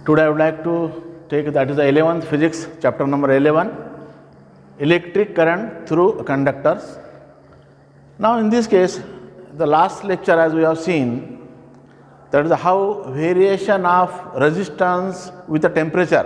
Today I would like to take, that is the 11th physics, chapter number 11, electric current through conductors. Now in this case, the last lecture as we have seen, that is how variation of resistance with the temperature.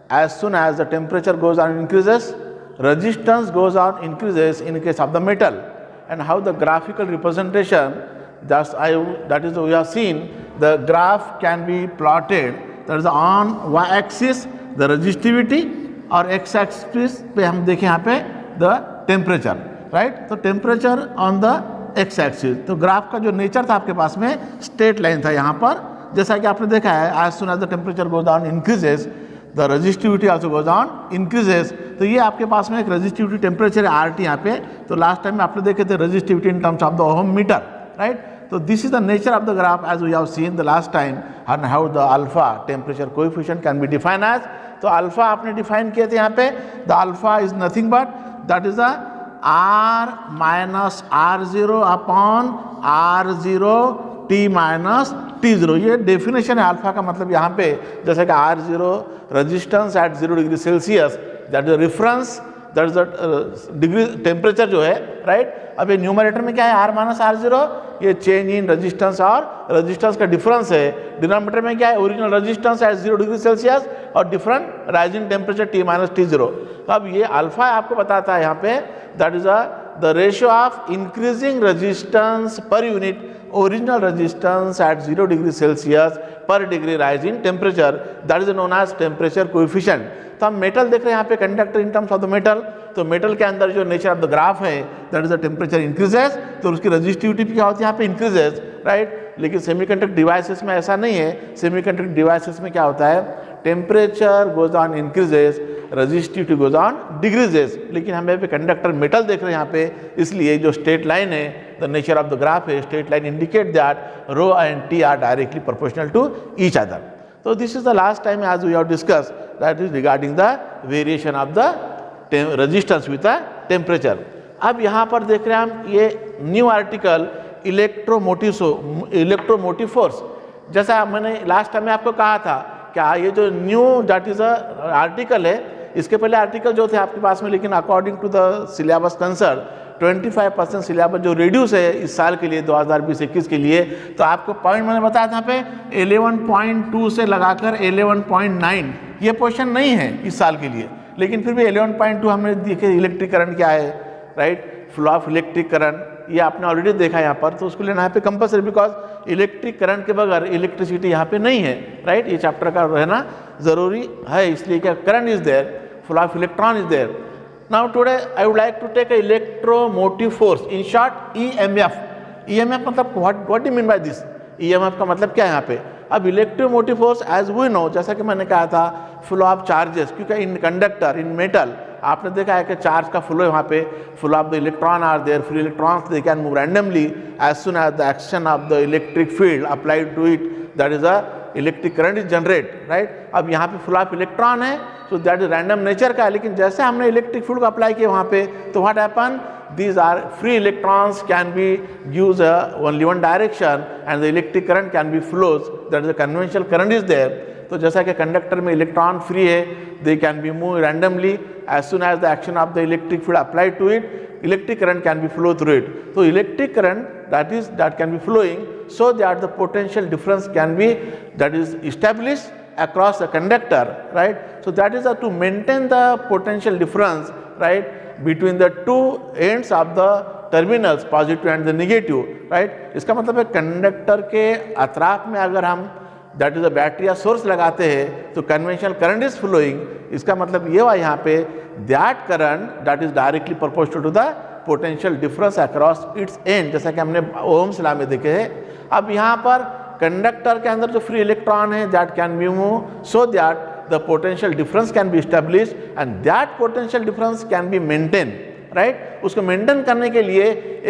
As soon as the temperature goes on increases, resistance goes on increases in case of the metal, and how the graphical representation, that is we have seen, the graph can be plotted, that is on y-axis the resistivity और x-axis पे हम देखें यहाँ पे the temperature, right? तो temperature on the x-axis, तो graph का जो नेचर था आपके पास में स्ट्रेट लाइन था यहाँ पर, जैसा कि आपने देखा है as soon as the temperature goes down increases, the resistivity also goes on increases. तो ये आपके पास में एक resistivity temperature है RT यहाँ पे, तो लास्ट टाइम में आपने देखे थे resistivity in terms of the ohm meter, right? So this is the nature of the graph as we have seen the last time, and how the alpha temperature coefficient can be defined as. तो alpha आपने define किए थे यहाँ पे, the alpha is nothing but that is the R minus R0 upon R0 T minus T0. ये definition है alpha का, मतलब यहाँ पे जैसे कि R0 resistance at 0 degree Celsius, that is the reference, that is the degree temperature जो है, right? अब ये न्यूमरेटर में क्या है R माइनस R0, ये चेंज इन रेजिस्टेंस और रेजिस्टेंस का डिफरेंस है. डिनोमिनेटर में क्या है original resistance at 0 degree Celsius और different rising temperature T minus T0. तो अब ये अल्फा आपको बताता है यहाँ पे, that is the ratio of increasing resistance per unit original resistance at 0 degree Celsius per degree rising temperature, that is known as temperature coefficient. तो हम मेटल देख रहे हैं यहाँ पे, conductor in terms of the metal. तो metal के अंदर जो नेचर ऑफ द ग्राफ है, that is the temperature increases, तो उसकी रेजिस्टिविटी भी क्या होती है यहाँ पे इंक्रीजेस, राइट? लेकिन सेमीकंडक्टर डिवाइसेस में ऐसा नहीं है. सेमीकंडक्टर डिवाइसेस में क्या होता है, temperature goes on increases, resistivity goes on decreases. लेकिन हम यहाँ पे कंडक्टर मेटल देख रहे हैं यहाँ पे, इसलिए जो स्ट्रेट लाइन है, the nature of the graph है, straight line indicate that rho and T are directly proportional to each other. So this is the last time as we have discussed, that is regarding the variation of the resistance with the temperature. अब यहाँ पर देख रहे हैं हम ये new article electromotive force. जैसा मैंने लास्ट टाइम में आपको कहा था, क्या ये जो न्यू दैट इज आर्टिकल है, इसके पहले आर्टिकल जो थे आपके पास में, लेकिन according to the syllabus concern 25% syllabus जो रिड्यूस है इस साल के लिए 2020-21 के लिए. तो आपको पॉइंट मैंने बताया था पे 11.2 से लगाकर 11.9 ये पोर्शन नहीं है इस साल के लिए, लेकिन फिर भी 11.2 हमने देखे इलेक्ट्रिक करंट क्या है, right? Flow of electric current ये आपने ऑलरेडी देखा यहाँ पर, तो उसको लेना यहाँ पे कंपल्सरी, बिकॉज इलेक्ट्रिक करंट के बगैर इलेक्ट्रिसिटी यहाँ पे नहीं है, राइट? ये चैप्टर का रहना जरूरी है, इसलिए क्या current is there, flow of electron is there. Now today I would like to take a electromotive force, in short EMF. EMF मतलब what do you mean by this? EMF का मतलब क्या है यहाँ पे? अब electromotive force as we know, जैसा कि मैंने कहा था, फ्लो ऑफ चार्जेस, क्योंकि इन कंडक्टर इन मेटल आपने देखा है कि चार्ज का फ्लो वहाँ पे, flow of the electron are there, free electrons they can move randomly as soon as the action of the electric field applied to it, that is a electric current is generate, right? अब यहाँ पे flow of electron है, so that is random nature का है. लेकिन जैसे हमने electric field को अप्लाई किया वहाँ पे, तो what happen, these are free electrons can be use only one direction and the electric current can be flows, that is the conventional current is there. तो जैसा कि कंडक्टर में इलेक्ट्रॉन फ्री है, they can be move randomly as soon as the action of the electric field applied to it, electric current can be flow through it. So electric current that can be flowing, so that the potential difference can be, that is established across the conductor, right? So that is to maintain the potential difference, right, between the two ends of the terminals, positive and the negative, right? इसका मतलब है conductor के अतराफ में अगर हम that is a battery या source लगाते हैं, तो कन्वेंशनल करंट इज फ्लोइंग. इसका मतलब ये हुआ यहाँ पे, that current that is directly proportional to the potential difference across its end, जैसा कि हमने ओम्स लॉ में देखे हैं. अब यहाँ पर कंडक्टर के अंदर जो फ्री इलेक्ट्रॉन है, that can be move so that the potential difference can B establish and that potential difference can be maintain, right? उसको मेंटेन करने के लिए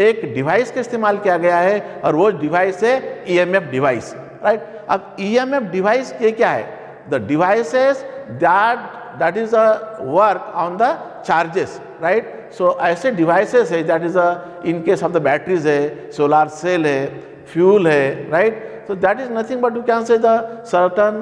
एक डिवाइस का इस्तेमाल किया गया है, और वो डिवाइस है EMF डिवाइस, राइट? अब EMF डिवाइस ये क्या है, the devices that is a work on the charges, right? So ऐसे डिवाइसेस है, that is in case of the batteries है, सोलार सेल है, फ्यूल है, right. So that is nothing but you can say the certain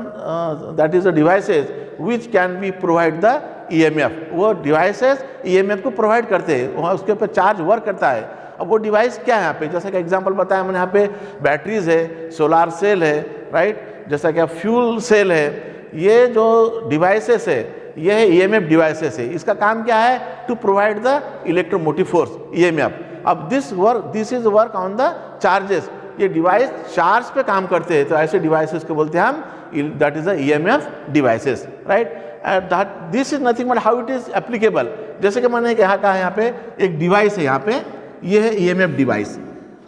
that is the devices which can be provide the EMF. वो devices EMF को provide करते हैं, वहाँ उसके ऊपर चार्ज वर्क करता है. अब वो डिवाइस क्या है यहाँ पे, जैसा कि एग्जांपल बताया मैंने, यहाँ पे बैटरीज है, सोलार सेल है, राइट, जैसा कि फ्यूल सेल है. ये जो डिवाइसेस है ये है EMF डिवाइसेस है. इसका काम क्या है, to provide the electromotive force EMF. अब this is work on the charges. ये डिवाइस चार्ज पे काम करते हैं, तो ऐसे डिवाइसेस को बोलते हैं हम, that is the EMF devices, right. This is nothing but how it is applicable. जैसे कि मैंने यहाँ कहा, यहाँ पे एक डिवाइस है, यहाँ पे ये है EMF डिवाइस.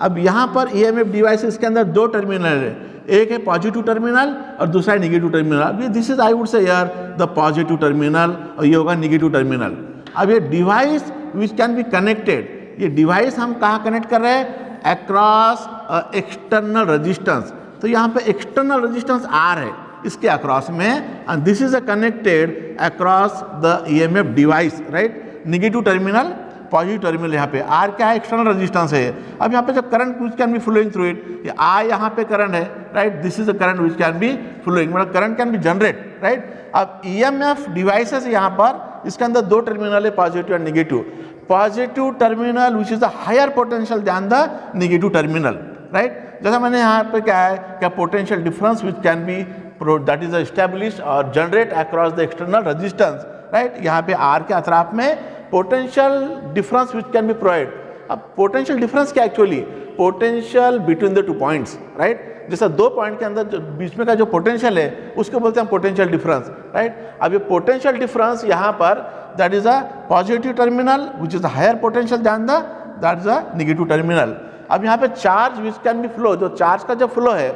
अब यहाँ पर EMF डिवाइस, इसके अंदर दो टर्मिनल है, एक है पॉजिटिव टर्मिनल और दूसरा है निगेटिव टर्मिनल. अब ये दिस इज आई वुड से यार द पॉजिटिव टर्मिनल और ये होगा निगेटिव टर्मिनल. अब ये device which can be connected, ये डिवाइस हम कहाँ कनेक्ट कर रहे हैं, अक्रॉस एक्सटर्नल रेजिस्टेंस. तो यहाँ पे एक्सटर्नल रेजिस्टेंस R है इसके अक्रॉस में, and this is a connected across the EMF device, right. Negative terminal, positive terminal, यहाँ पे R क्या है, एक्सटर्नल रेजिस्टेंस है. अब यहाँ पे जब current which can be flowing through it, ये I यहाँ पे करंट है, right. This is the current which can be flowing, मतलब current can be generate, right. अब EMF डिवाइसेस यहाँ पर, इसके अंदर दो टर्मिनल है, पॉजिटिव और negative. Positive terminal which is the higher potential than the negative terminal, right. जैसा मैंने यहाँ पे क्या है, क्या potential difference which can be that is establish और generate across the external resistance, right. यहाँ पे R के अतराफ में potential difference which can be provide. अब पोटेंशियल डिफरेंस क्या, actually potential between the two points, right. जैसा दो पॉइंट के अंदर जो बीच में का जो पोटेंशियल है उसको बोलते हैं पोटेंशियल डिफरेंस, राइट. अब ये पोटेंशियल डिफरेंस यहाँ पर, that is a positive terminal which is a higher potential than the that is a negative terminal. अब यहाँ पे charge which can be flow, जो चार्ज का जो फ्लो है,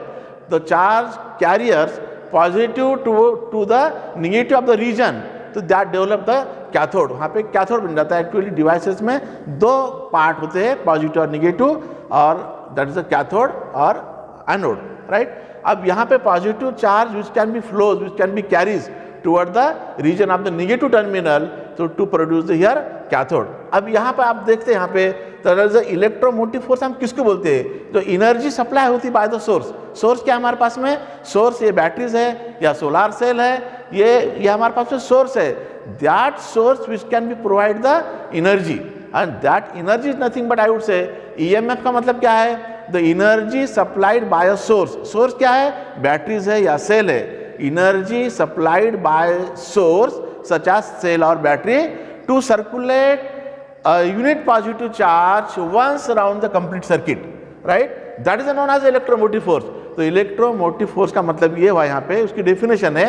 the charge carriers positive to the negative of the region, तो that develop the cathode. वहाँ पे कैथोड बन जाता है. एक्चुअली डिवाइसेस में दो पार्ट होते हैं, पॉजिटिव और निगेटिव, और दैट इज द कैथोड और एनोड, राइट. अब यहाँ पे positive charge which can be flows, which can be carries toward the region of the negative terminal, तो to produce the here cathode. अब यहाँ पे आप देखते हैं, यहाँ पे इलेक्ट्रोमोटिव फोर्स हम किसको बोलते हैं, जो एनर्जी सप्लाई होती बाय द सोर्स. सोर्स क्या हमारे पास में, सोर्स ये बैटरीज है या सोलार सेल है, ये हमारे पास में सोर्स है. That source which can be provide the energy, and that energy is nothing but I would say, EMF का मतलब क्या है, the energy supplied by a source. Source क्या है, बैटरीज है या सेल है. Energy supplied by source such as cell और battery to circulate a unit positive charge once around the complete circuit, right. That is known as electromotive force. तो electromotive force का मतलब ये हुआ, यहाँ पे उसकी डेफिनेशन है,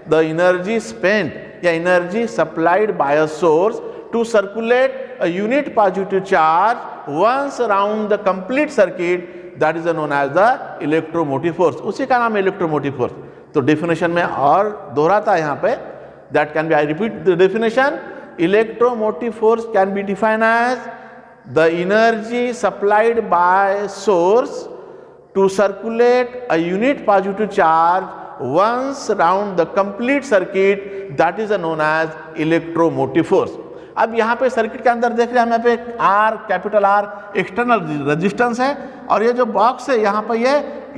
the energy spent या energy supplied by a source to circulate a unit positive charge once around the complete circuit, that is known as the electromotive force. उसी का नाम है electromotive force. तो डेफिनेशन में और दोहराता है यहाँ पे, that can be, I repeat the definition, electromotive force can be defined as the energy supplied by source to circulate a unit positive charge once round the complete circuit, that is known as electromotive force. अब यहाँ पे circuit के अंदर देख रहे हैं हम, यहाँ पे R, capital R external resistance है, और ये जो बॉक्स है यहाँ पर ये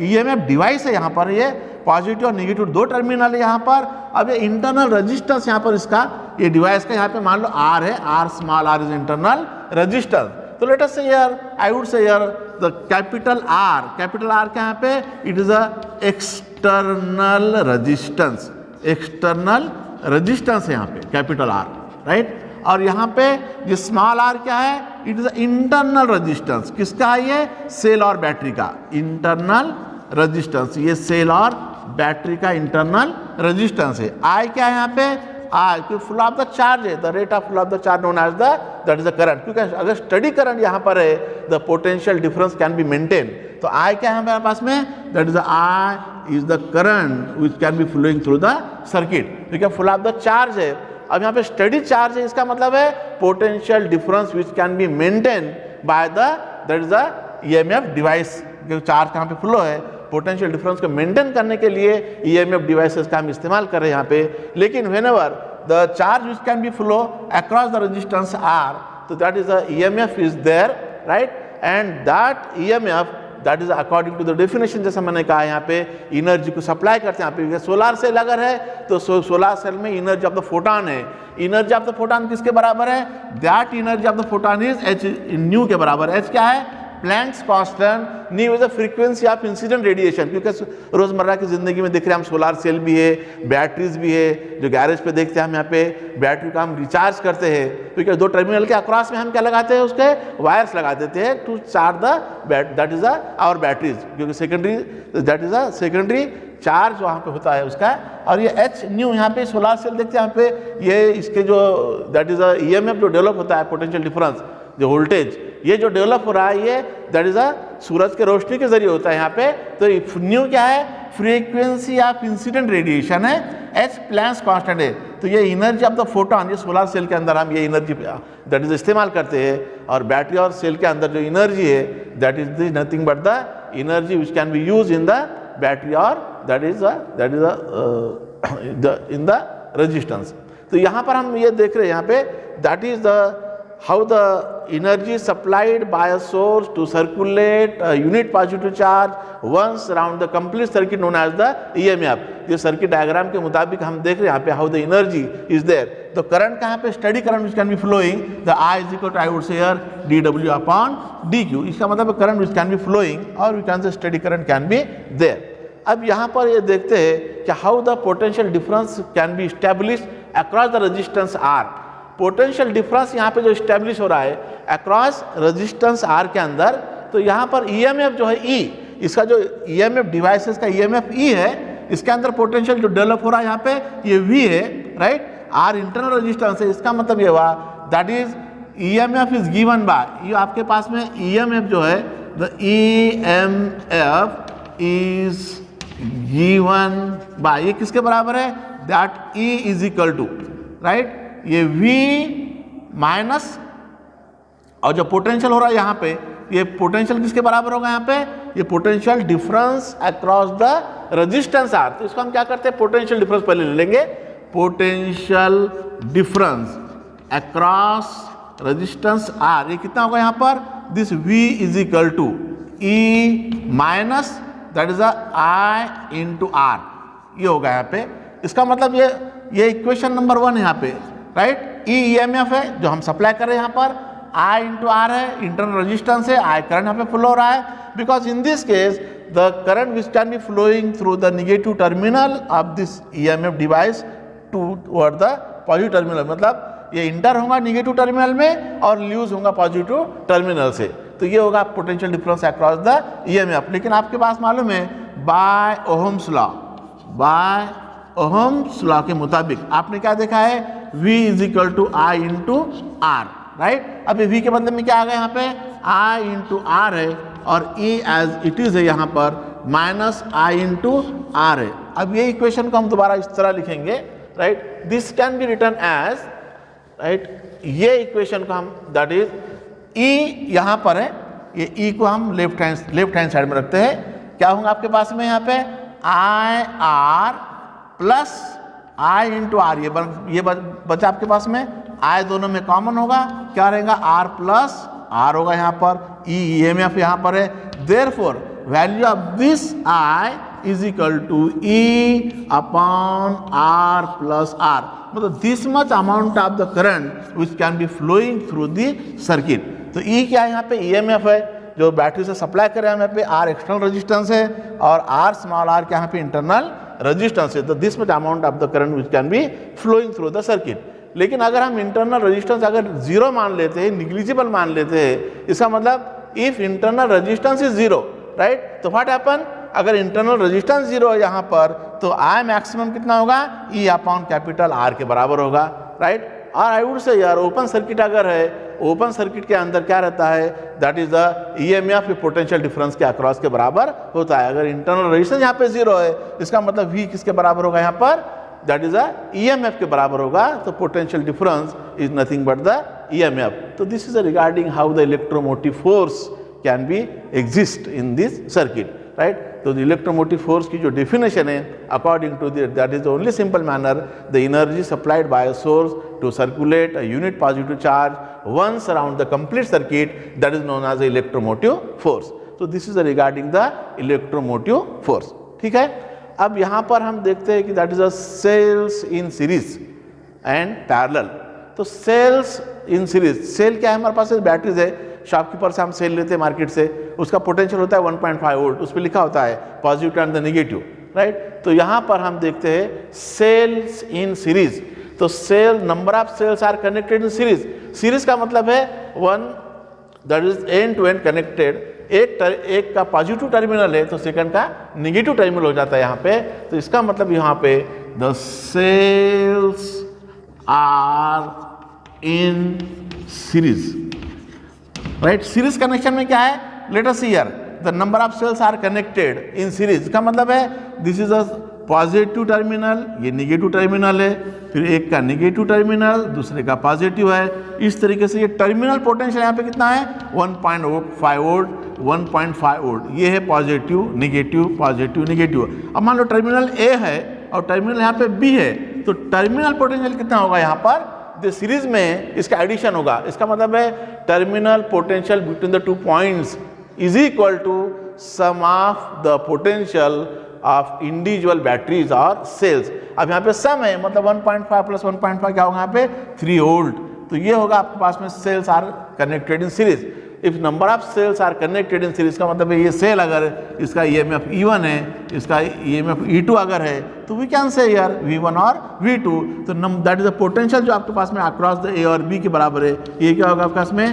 EMF डिवाइस है. यहाँ पर ये पॉजिटिव और निगेटिव दो टर्मिनल है यहाँ पर. अब ये इंटरनल रेजिस्टेंस यहाँ पर इसका, ये डिवाइस का यहाँ पे मान लो R है, R small r is internal resistance. तो लेट अस से हियर, आई वुड से हियर द कैपिटल R क्या यहाँ पे, it is a external resistance. External resistance है यहाँ पे कैपिटल R, राइट. और यहाँ पे ये स्मॉल r क्या है, इट इज इंटरनल रेजिस्टेंस. किसका है ये, सेल और बैटरी का इंटरनल रेजिस्टेंस. ये सेल और बैटरी का इंटरनल रेजिस्टेंस है. I क्या है यहाँ पे, I flow of the charge है, the rate of flow of the charge known as the that is the current. क्योंकि अगर स्टडी करंट यहाँ पर है, the potential difference can be maintain. तो I क्या है हमारे पास में, that is the I is the current which can be flowing through the circuit. क्योंकि फुल ऑफ द चार्ज है. अब यहाँ पे स्टडी चार्ज है, इसका मतलब है potential difference which can be maintain by the that is the EMF device. Charge कहाँ पे फ्लो है, पोटेंशियल डिफरेंस को मेंटेन करने के लिए EMF डिवाइसेस का हम इस्तेमाल कर रहे हैं यहाँ पे. लेकिन whenever the charge which can be flow across the resistance R, तो that is the EMF is there, right. And that EMF that is according to the definition, जैसा मैंने कहा यहाँ पे एनर्जी को सप्लाई करते हैं। यहाँ पे सोलर सेल अगर है तो सोलर सेल में एनर्जी ऑफ द फोटॉन है, एनर्जी ऑफ द फोटॉन किसके बराबर है, that energy of the photon is H new के बराबर। एच क्या है, Planck's constant, new is the frequency of incident radiation. क्योंकि रोजमर्रा की जिंदगी में देख रहे हैं हम सोलर सेल भी है, बैटरीज भी है, जो गैरेज पे देखते हैं हम यहाँ पे बैटरी का हम रिचार्ज करते हैं, क्योंकि दो टर्मिनल के अक्रॉस में हम क्या लगाते हैं, उसके वायर्स लगा देते हैं to charge the that is our batteries, क्योंकि secondary that is a secondary charge वहाँ पे होता है उसका। और ये एच न्यू यहाँ पे सोलर सेल देखते हैं यहाँ पे, ये इसके जो दैट इज अ ईएमएफ जो डेवलप होता है, पोटेंशियल डिफरेंस, जो वोल्टेज ये जो डेवलप हो रहा है, ये दैट इज अ सूरज के रोशनी के जरिए होता है यहाँ पे। तो न्यू क्या है, फ्रीक्वेंसी ऑफ इंसिडेंट रेडिएशन है, एच प्लैंक्स कांस्टेंट है। तो ये एनर्जी ऑफ द फोटॉन, ये सोलर सेल के अंदर हम ये एनर्जी दैट इज इस्तेमाल करते हैं। और बैटरी और सेल के अंदर जो एनर्जी है that is nothing but the energy which can be use in the battery और that is in the resistance. तो यहाँ पर हम ये देख रहे हैं यहाँ पे that is the how the energy supplied by a source to circulate a unit positive charge once around the complete circuit known as the EMF। ये सर्किट डायग्राम के मुताबिक हम देख रहे हैं यहाँ पे how the energy is there। तो करंट कहाँ पे, study current which can be flowing, the I is equal to I would say here dW upon dQ। इसका मतलब current which can be flowing और we can say steady current can be there। अब यहाँ पर ये देखते हैं कि how the potential difference can be established across the resistance R। Potential difference यहाँ पे जो स्टैब्लिश हो रहा है अक्रॉस रेजिस्टेंस आर के अंदर, तो यहाँ पर ईएमएफ जो है ई, इसका जो ईएमएफ डिवाइसेस का ईएमएफ ई है, इसके अंदर पोटेंशियल जो डेवलप हो रहा है यहाँ पे ये वी है, राइट। आर इंटरनल रेजिस्टेंस है, इसका मतलब ये हुआ that is EMF is given by, ये आपके पास में ईएमएफ जो है the EMF is given by, ये किसके बराबर है, that E is equal to, right, ये V माइनस और जो पोटेंशियल हो रहा है यहाँ पे, ये पोटेंशियल किसके बराबर होगा यहाँ पे, ये potential difference across the resistance R. तो इसको हम क्या करते हैं, पोटेंशियल डिफरेंस पहले ले लेंगे, potential difference across resistance R, ये कितना होगा यहाँ पर, this V is equal to E minus that is I into R, ये होगा यहाँ पे। इसका मतलब ये इक्वेशन नंबर 1 यहाँ पे, राइट। ई ईएमएफ है जो हम सप्लाई कर रहे हैं यहाँ पर, आई इंटू आर है इंटरनल रेजिस्टेंस है, आई करंट यहाँ पे फ्लो हो रहा है, because in this case the current which can be flowing through the negative terminal of this EMF device toward the positive terminal, मतलब ये इंटर होगा नेगेटिव टर्मिनल में और ल्यूज होगा पॉजिटिव टर्मिनल से। तो ये होगा potential difference across the EMF. लेकिन आपके पास मालूम है by Ohm's law, by Ohm's law के मुताबिक आपने क्या देखा है, V is equal to I into R, right. अब ये V के बदले में क्या आ गया यहाँ पे, I इंटू आर है और E एज इट इज है यहाँ पर माइनस I इंटू आर है। अब ये इक्वेशन को हम दोबारा इस तरह लिखेंगे, right, this can be written as, right, ये इक्वेशन को हम दैट इज E यहाँ पर है, ये E को हम लेफ्ट हैंड साइड में रखते हैं, क्या होगा आपके पास में यहाँ पे I R plus I into R, ये बचा आपके पास में, I दोनों में कॉमन होगा, क्या रहेगा, R प्लस R होगा यहाँ पर, EMF यहाँ पर है, therefore value of this I is equal to E upon R plus R, मतलब this much amount of the current which can be flowing through the circuit. तो E क्या है यहाँ पे, EMF है जो बैटरी से सप्लाई कर रहे हैं यहाँ पे, R एक्सटर्नल रेजिस्टेंस है और R स्मॉल r क्या यहाँ पे इंटरनल रेजिस्टेंस है। तो this much amount of the current which can be flowing through the circuit. लेकिन अगर हम इंटरनल रेजिस्टेंस अगर जीरो मान लेते हैं, निग्लिजिबल मान लेते हैं, इसका मतलब if internal resistance is zero, right, तो व्हाट हैपन, अगर इंटरनल रेजिस्टेंस जीरो है यहाँ पर तो I मैक्सिमम कितना होगा, E अपॉन कैपिटल R के बराबर होगा, राइट। और आई वुड से यार ओपन सर्किट अगर है, ओपन सर्किट के अंदर क्या रहता है, that is the EMF potential difference के अक्रॉस के बराबर होता है। अगर इंटरनल रेजिस्टेंस यहाँ पे जीरो है, इसका मतलब V किसके बराबर होगा यहाँ पर, दैट इज द ईएमएफ के बराबर होगा। तो potential difference is nothing but the EMF. तो this is regarding how the electromotive force can be exist in this circuit, right. तो द इलेक्ट्रोमोटिव फोर्स की जो डेफिनेशन है according to that is the only simple manner, the energy supplied by a source to circulate a unit positive charge once around the complete circuit, that is known as the electromotive force. तो this is regarding the electromotive force. ठीक है, अब यहाँ पर हम देखते हैं कि that is a cells in series and parallel. तो सेल्स इन सीरीज, सेल क्या है हमारे पास बैटरीज है, शॉपकीपर से हम सेल लेते हैं मार्केट से, उसका पोटेंशियल होता है 1.5 वोल्ट, उस पर लिखा होता है positive and the negative, right. तो यहाँ पर हम देखते हैं सेल्स इन सीरीज, तो cell number of cells are connected in series. Series का मतलब है one that is end to end connected, एक का पॉजिटिव टर्मिनल है तो सेकंड का नेगेटिव टर्मिनल हो जाता है यहाँ पे। तो इसका मतलब यहाँ पे the cells are in series, right. Series connection में क्या है, let us see here the number of cells are connected in series का मतलब है this is a positive terminal, ये नेगेटिव टर्मिनल है, फिर एक का नेगेटिव टर्मिनल दूसरे का पॉजिटिव है। इस तरीके से ये टर्मिनल पोटेंशियल यहाँ पे कितना है 1.5 वोल्ट 1.5 वोल्ट, ये है पॉजिटिव नेगेटिव पॉजिटिव नेगेटिव। अब मान लो टर्मिनल ए है और टर्मिनल यहाँ पे बी है, तो टर्मिनल पोटेंशियल कितना होगा यहाँ पर, सीरीज में इसका एडिशन होगा। इसका मतलब है terminal potential between the two points is equal to sum of the potential of individual batteries और सेल्स। अब यहाँ पे सम है मतलब 1.5 प्लस 1.5 क्या होगा यहाँ पे 3 वोल्ट। तो ये होगा आपके पास में cells are connected in series. If number of cells are connected in series का मतलब है ये सेल अगर इसका EMF E1 है, इसका EMF E2 अगर है, तो वी कैन से यार V1 और V2। तो दैट इज द पोटेंशियल जो आपके पास में अक्रॉस द A और B के बराबर है। ये क्या होगा आपके पास में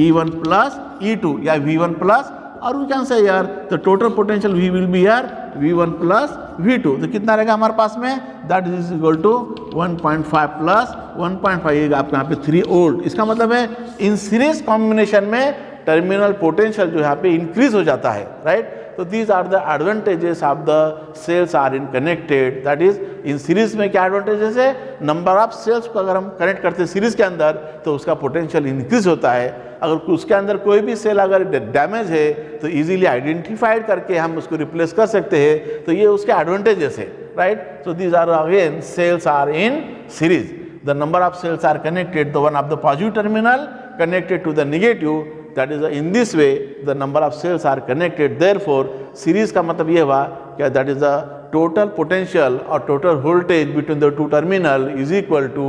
E1 प्लस E2 या V1 प्लस, और वी कैन से यार the total potential V will be यार V1 प्लस V2। तो कितना रहेगा हमारे पास में, that is equal to 1.5 plus 1.5, ये आपके यहाँ पे 3 वोल्ट। इसका मतलब है इन सीरीज कॉम्बिनेशन में टर्मिनल पोटेंशियल जो यहाँ पे इंक्रीज हो जाता है, राइट। तो these are the advantages of the cells are in connected, that is in series में क्या एडवांटेजेस है, नंबर ऑफ सेल्स को अगर हम कनेक्ट करते हैं सीरीज के अंदर तो उसका पोटेंशियल इंक्रीज होता है। अगर उसके अंदर कोई भी सेल अगर डैमेज है तो इजीली आइडेंटिफाइड करके हम उसको रिप्लेस कर सकते हैं। तो ये उसके एडवांटेजेस है, right. So these are again cells are in series, the number of cells are connected, the one of the positive terminal connected to the negative, that is in this way the number of cells are connected. Therefore series का मतलब ये हुआ कि that is the total potential or total voltage between the two terminal is equal to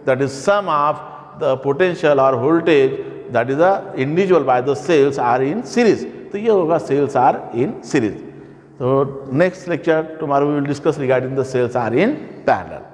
that is sum of the potential or voltage that is the individual by the cells are in series. तो ये होगा cells are in series. So next lecture tomorrow we will discuss regarding the cells are in parallel.